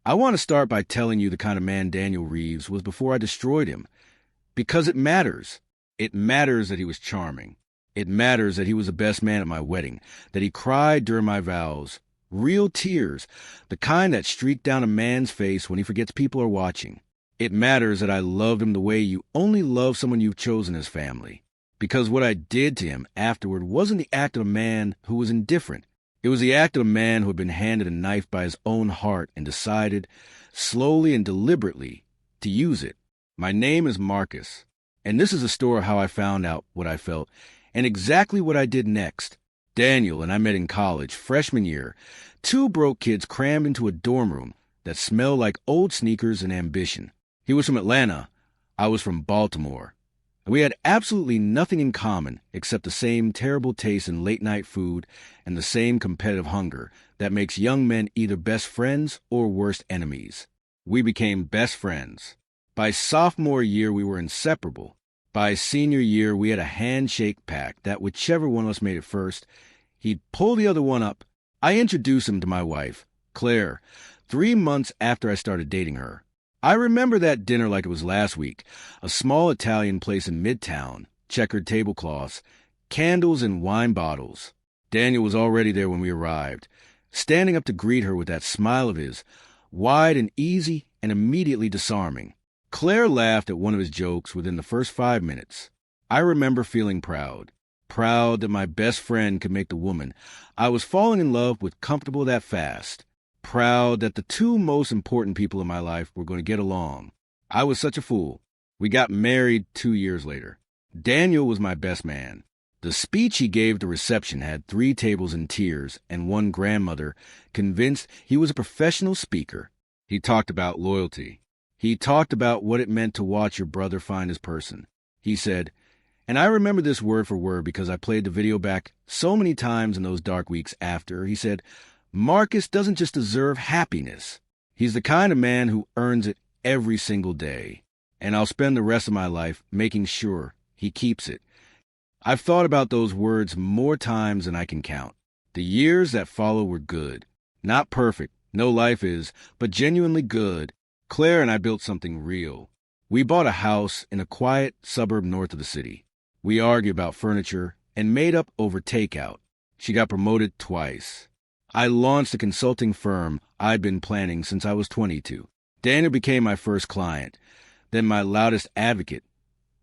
I want to start by telling you the kind of man Daniel Reeves was before I destroyed him. Because it matters. It matters that he was charming. It matters that he was the best man at my wedding, that he cried during my vows. Real tears, the kind that streak down a man's face when he forgets people are watching. It matters that I loved him the way you only love someone you've chosen as family. Because what I did to him afterward wasn't the act of a man who was indifferent. It was the act of a man who had been handed a knife by his own heart and decided, slowly and deliberately, to use it. My name is Marcus, and this is a story of how I found out what I felt and exactly what I did next. Daniel and I met in college, freshman year, two broke kids crammed into a dorm room that smelled like old sneakers and ambition. He was from Atlanta. I was from Baltimore. We had absolutely nothing in common except the same terrible taste in late-night food and the same competitive hunger that makes young men either best friends or worst enemies. We became best friends. By sophomore year, we were inseparable. By senior year, we had a handshake pact that whichever one of us made it first, he'd pull the other one up. I introduced him to my wife, Claire, 3 months after I started dating her. I remember that dinner like it was last week, a small Italian place in Midtown, checkered tablecloths, candles and wine bottles. Daniel was already there when we arrived, standing up to greet her with that smile of his, wide and easy and immediately disarming. Claire laughed at one of his jokes within the first 5 minutes. I remember feeling proud that my best friend could make the woman I was falling in love with comfortable that fast. Proud that the two most important people in my life were going to get along. I was such a fool. We got married 2 years later. Daniel was my best man. The speech he gave at the reception had 3 tables in tears and one grandmother convinced he was a professional speaker. He talked about loyalty. He talked about what it meant to watch your brother find his person. He said, and I remember this word for word because I played the video back so many times in those dark weeks after, he said, Marcus doesn't just deserve happiness. He's the kind of man who earns it every single day. And I'll spend the rest of my life making sure he keeps it. I've thought about those words more times than I can count. The years that followed were good. Not perfect, no life is, but genuinely good. Claire and I built something real. We bought a house in a quiet suburb north of the city. We argued about furniture and made up over takeout. She got promoted twice. I launched a consulting firm I'd been planning since I was 22. Daniel became my first client, then my loudest advocate,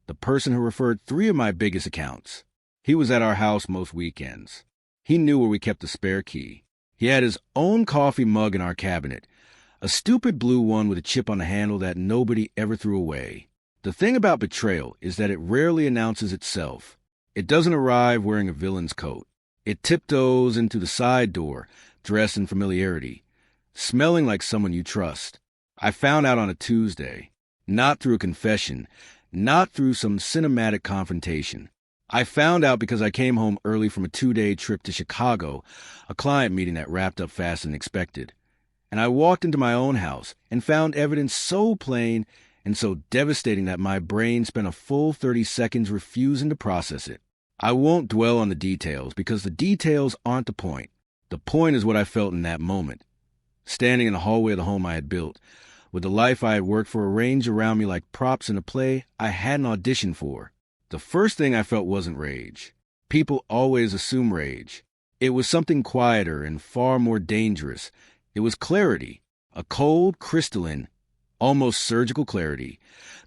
the person who referred 3 of my biggest accounts. He was at our house most weekends. He knew where we kept the spare key. He had his own coffee mug in our cabinet, a stupid blue one with a chip on the handle that nobody ever threw away. The thing about Betrayal is that it rarely announces itself. It doesn't arrive wearing a villain's coat. It tiptoes into the side door, dressed in familiarity, smelling like someone you trust. I found out on a Tuesday, not through a confession, not through some cinematic confrontation. I found out because I came home early from a 2-day trip to Chicago, a client meeting that wrapped up faster than expected. And I walked into my own house and found evidence so plain and so devastating that my brain spent a full 30 seconds refusing to process it. I won't dwell on the details because the details aren't the point. The point is what I felt in that moment. Standing in the hallway of the home I had built, with the life I had worked for arranged around me like props in a play I hadn't auditioned for. The first thing I felt wasn't rage. People always assume rage. It was something quieter and far more dangerous. It was clarity, a cold, crystalline, almost surgical clarity,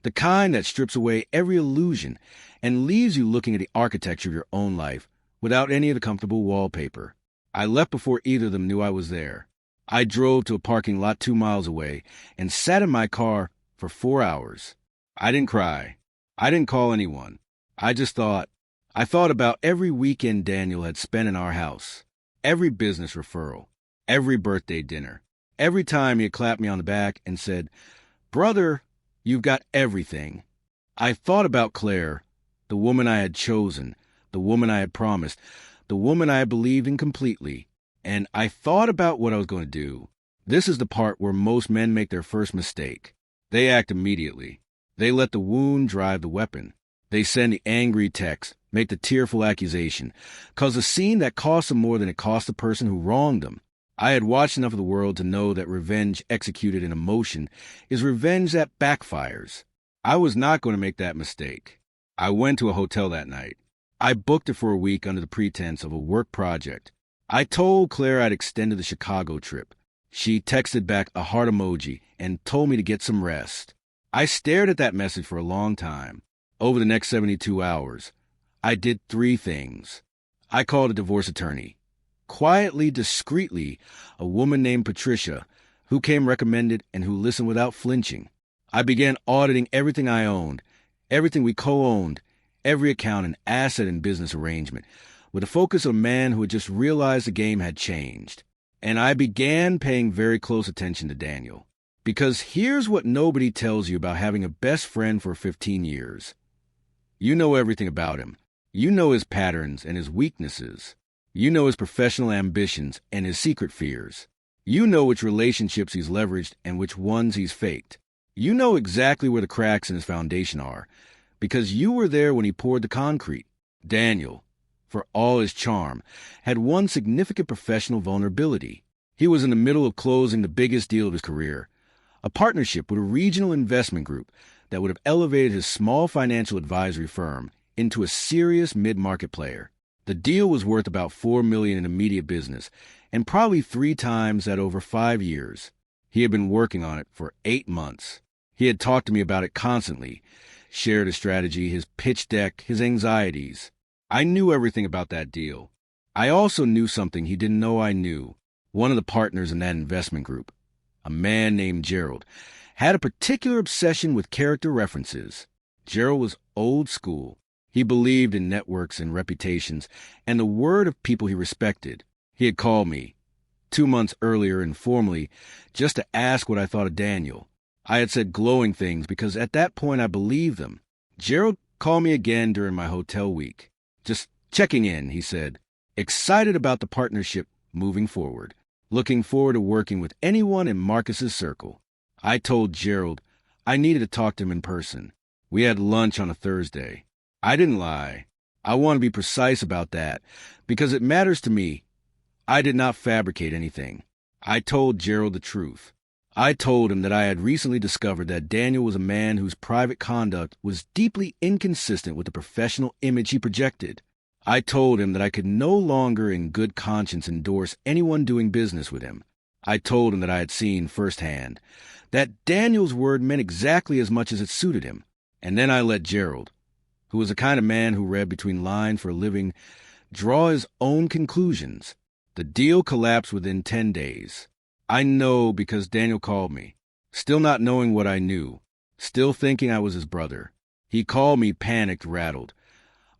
the kind that strips away every illusion and leaves you looking at the architecture of your own life without any of the comfortable wallpaper. I left before either of them knew I was there. I drove to a parking lot 2 miles away and sat in my car for 4 hours. I didn't cry. I didn't call anyone. I thought about every weekend Daniel had spent in our house, every business referral, every birthday dinner, every time he had clapped me on the back and said, "Brother, you've got everything." I thought about Claire, the woman I had chosen, the woman I had promised, the woman I had believed in completely, and I thought about what I was going to do. This is the part where most men make their first mistake. They act immediately. They let the wound drive the weapon. They send the angry text, make the tearful accusation, cause a scene that costs them more than it cost the person who wronged them. I had watched enough of the world to know that revenge executed in emotion is revenge that backfires. I was not going to make that mistake. I went to a hotel that night. I booked it for a week under the pretense of a work project. I told Claire I'd extended the Chicago trip. She texted back a heart emoji and told me to get some rest. I stared at that message for a long time. Over the next 72 hours, I did 3 things. I called a divorce attorney. Quietly, discreetly, a woman named Patricia, who came recommended and who listened without flinching. I began auditing everything I owned, everything we co-owned, every account and asset and business arrangement, with a focus on a man who had just realized the game had changed. And I began paying very close attention to Daniel. Because here's what nobody tells you about having a best friend for 15 years. You know everything about him. You know his patterns and his weaknesses. You know his professional ambitions and his secret fears. You know which relationships he's leveraged and which ones he's faked. You know exactly where the cracks in his foundation are, because you were there when he poured the concrete. Daniel, for all his charm, had one significant professional vulnerability. He was in the middle of closing the biggest deal of his career, a partnership with a regional investment group that would have elevated his small financial advisory firm into a serious mid-market player. The deal was worth about $4 million in immediate business, and probably 3 times that over 5 years. He had been working on it for 8 months. He had talked to me about it constantly, shared his strategy, his pitch deck, his anxieties. I knew everything about that deal. I also knew something he didn't know I knew. One of the partners in that investment group, a man named Gerald, had a particular obsession with character references. Gerald was old school. He believed in networks and reputations and the word of people he respected. He had called me 2 months earlier informally just to ask what I thought of Daniel. I had said glowing things because at that point I believed them. Gerald called me again during my hotel week. Just checking in, he said. Excited about the partnership moving forward. Looking forward to working with anyone in Marcus's circle. I told Gerald I needed to talk to him in person. We had lunch on a Thursday. I didn't lie. I want to be precise about that because it matters to me. I did not fabricate anything. I told Gerald the truth. I told him that I had recently discovered that Daniel was a man whose private conduct was deeply inconsistent with the professional image he projected. I told him that I could no longer in good conscience endorse anyone doing business with him. I told him that I had seen firsthand that Daniel's word meant exactly as much as it suited him. And then I let Gerald, who was the kind of man who read between lines for a living, draw his own conclusions. The deal collapsed within 10 days. I know because Daniel called me, still not knowing what I knew, still thinking I was his brother. He called me panicked, rattled,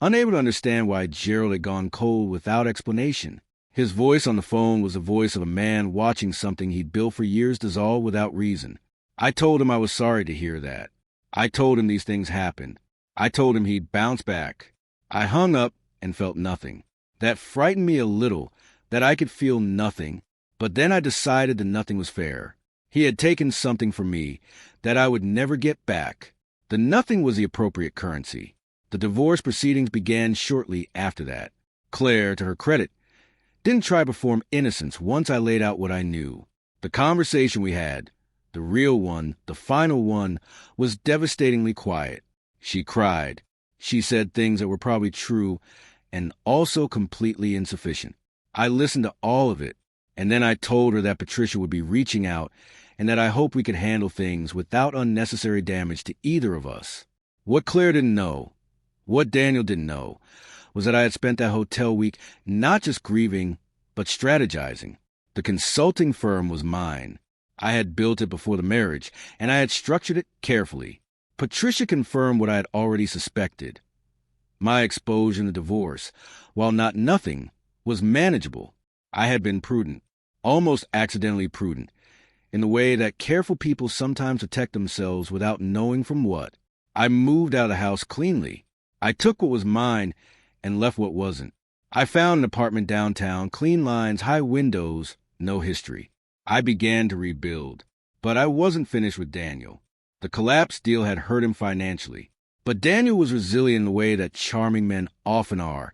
unable to understand why Gerald had gone cold without explanation. His voice on the phone was the voice of a man watching something he'd built for years dissolve without reason. I told him I was sorry to hear that. I told him these things happened. I told him he'd bounce back. I hung up and felt nothing. That frightened me a little, that I could feel nothing. But then I decided that nothing was fair. He had taken something from me that I would never get back. The nothing was the appropriate currency. The divorce proceedings began shortly after that. Claire, to her credit, didn't try to perform innocence once I laid out what I knew. The conversation we had, the real one, the final one, was devastatingly quiet. She cried. She said things that were probably true and also completely insufficient. I listened to all of it, and then I told her that Patricia would be reaching out and that I hoped we could handle things without unnecessary damage to either of us. What Claire didn't know, what Daniel didn't know, was that I had spent that hotel week not just grieving, but strategizing. The consulting firm was mine. I had built it before the marriage, and I had structured it carefully. Patricia confirmed what I had already suspected. My exposure in the divorce, while not nothing, was manageable. I had been prudent, almost accidentally prudent, in the way that careful people sometimes protect themselves without knowing from what. I moved out of the house cleanly. I took what was mine and left what wasn't. I found an apartment downtown, clean lines, high windows, no history. I began to rebuild, but I wasn't finished with Daniel. The collapsed deal had hurt him financially, but Daniel was resilient in the way that charming men often are.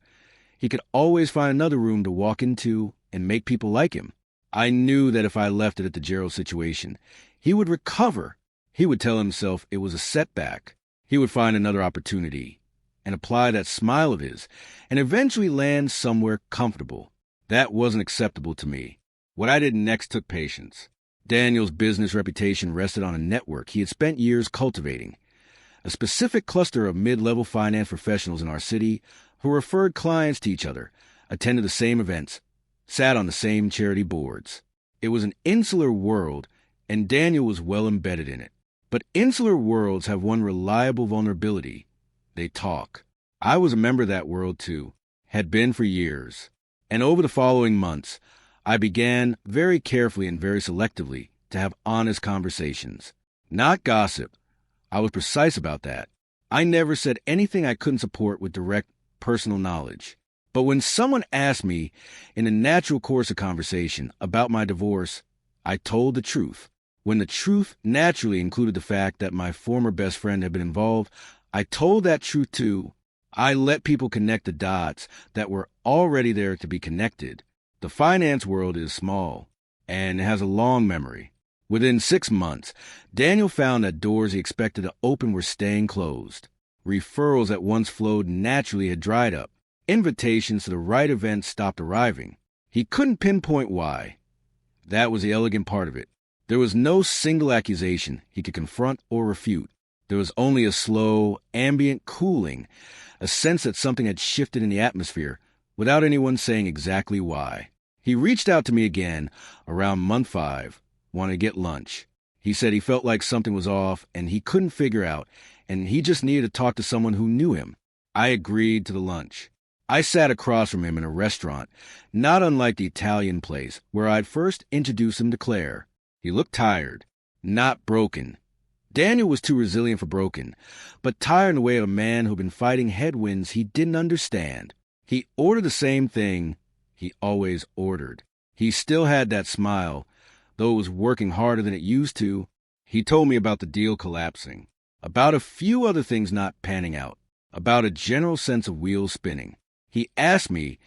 He could always find another room to walk into and make people like him. I knew that if I left it at the Gerald situation, he would recover. He would tell himself it was a setback. He would find another opportunity and apply that smile of his and eventually land somewhere comfortable. That wasn't acceptable to me. What I did next took patience. Daniel's business reputation rested on a network he had spent years cultivating. A specific cluster of mid-level finance professionals in our city who referred clients to each other, attended the same events, sat on the same charity boards. It was an insular world, and Daniel was well embedded in it. But insular worlds have one reliable vulnerability. They talk. I was a member of that world too, had been for years. And over the following months, I began very carefully and very selectively to have honest conversations. Not gossip. I was precise about that. I never said anything I couldn't support with direct personal knowledge. But when someone asked me in a natural course of conversation about my divorce, I told the truth. When the truth naturally included the fact that my former best friend had been involved, I told that truth too. I let people connect the dots that were already there to be connected. The finance world is small and has a long memory. Within 6 months, Daniel found that doors he expected to open were staying closed. Referrals that once flowed naturally had dried up. Invitations to the right events stopped arriving. He couldn't pinpoint why. That was the elegant part of it. There was no single accusation he could confront or refute. There was only a slow, ambient cooling, a sense that something had shifted in the atmosphere without anyone saying exactly why. He reached out to me again around month 5, wanted to get lunch. He said he felt like something was off and he couldn't figure out, and he just needed to talk to someone who knew him. I agreed to the lunch. I sat across from him in a restaurant, not unlike the Italian place where I'd first introduced him to Claire. He looked tired, not broken. Daniel was too resilient for broken, but tired in the way of a man who'd been fighting headwinds he didn't understand. He ordered the same thing he always ordered. He still had that smile, though it was working harder than it used to. He told me about the deal collapsing, about a few other things not panning out, about a general sense of wheels spinning. He asked me,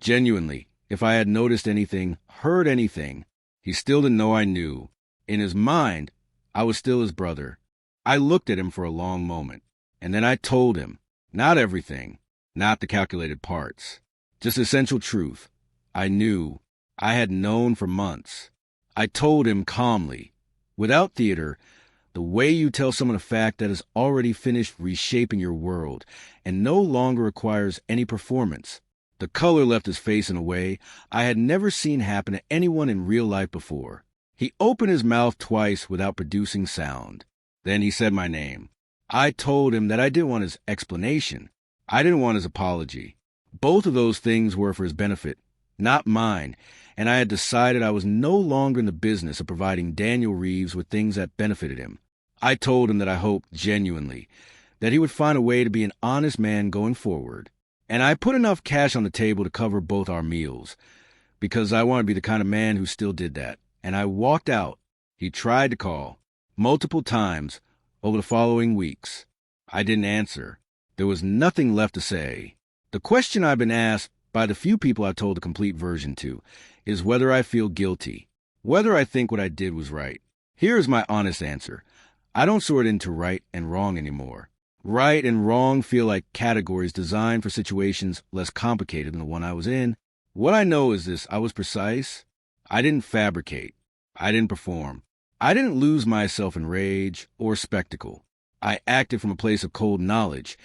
genuinely, if I had noticed anything, heard anything. He still didn't know I knew. In his mind, I was still his brother. I looked at him for a long moment, and then I told him, not everything, not the calculated parts, just essential truth. I knew. I had known for months. I told him calmly, without theater, the way you tell someone a fact that has already finished reshaping your world and no longer requires any performance. The color left his face in a way I had never seen happen to anyone in real life before. He opened his mouth twice without producing sound. Then he said my name. I told him that I didn't want his explanation. I didn't want his apology. Both of those things were for his benefit, not mine, and I had decided I was no longer in the business of providing Daniel Reeves with things that benefited him. I told him that I hoped, genuinely, that he would find a way to be an honest man going forward. And I put enough cash on the table to cover both our meals, because I wanted to be the kind of man who still did that. And I walked out. He tried to call, multiple times, over the following weeks. I didn't answer. There was nothing left to say. The question I've been asked by the few people I told the complete version to is whether I feel guilty, whether I think what I did was right. Here is my honest answer. I don't sort into right and wrong anymore. Right and wrong feel like categories designed for situations less complicated than the one I was in. What I know is this: I was precise. I didn't fabricate. I didn't perform. I didn't lose myself in rage or spectacle. I acted from a place of cold knowledge,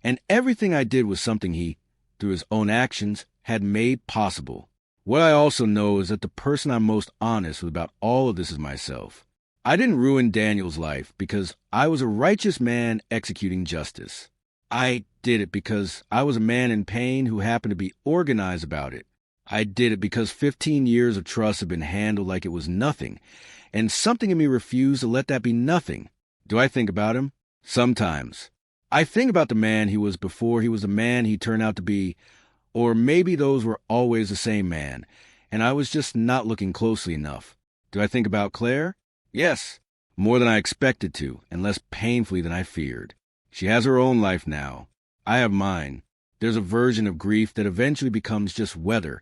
and everything I did was something he, through his own actions, had made possible. What I also know is that the person I'm most honest with about all of this is myself. I didn't ruin Daniel's life because I was a righteous man executing justice. I did it because I was a man in pain who happened to be organized about it. I did it because 15 years of trust had been handled like it was nothing, and something in me refused to let that be nothing. Do I think about him? Sometimes. I think about the man he was before he was the man he turned out to be, or maybe those were always the same man, and I was just not looking closely enough. Do I think about Claire? Yes, more than I expected to, and less painfully than I feared. She has her own life now. I have mine. There's a version of grief that eventually becomes just weather,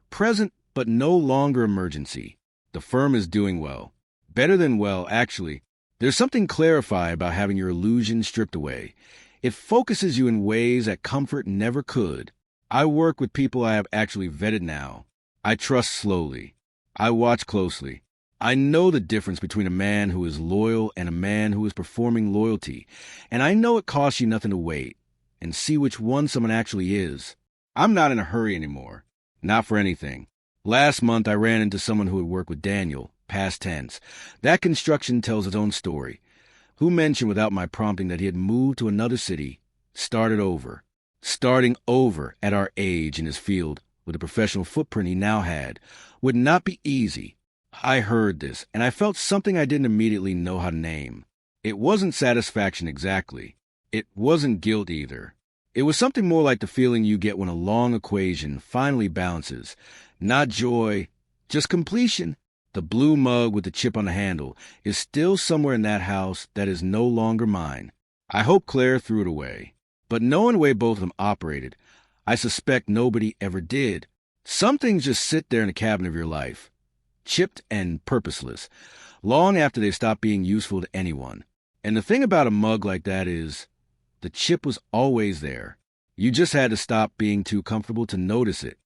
present but no longer emergency. The firm is doing well. Better than well, actually. There's something clarifying about having your illusion stripped away. It focuses you in ways that comfort never could. I work with people I have actually vetted now. I trust slowly. I watch closely. I know the difference between a man who is loyal and a man who is performing loyalty, and I know it costs you nothing to wait and see which one someone actually is. I'm not in a hurry anymore. Not for anything. Last month, I ran into someone who had worked with Daniel, past tense. That construction tells its own story. Who mentioned without my prompting that he had moved to another city, started over. Starting over at our age in his field, with the professional footprint he now had, would not be easy. I heard this, and I felt something I didn't immediately know how to name. It wasn't satisfaction exactly. It wasn't guilt either. It was something more like the feeling you get when a long equation finally balances. Not joy, just completion. The blue mug with the chip on the handle is still somewhere in that house that is no longer mine. I hope Claire threw it away. But knowing the way both of them operated, I suspect nobody ever did. Some things just sit there in the cabinet of your life, chipped and purposeless, long after they stop being useful to anyone. And the thing about a mug like that is, the chip was always there. You just had to stop being too comfortable to notice it.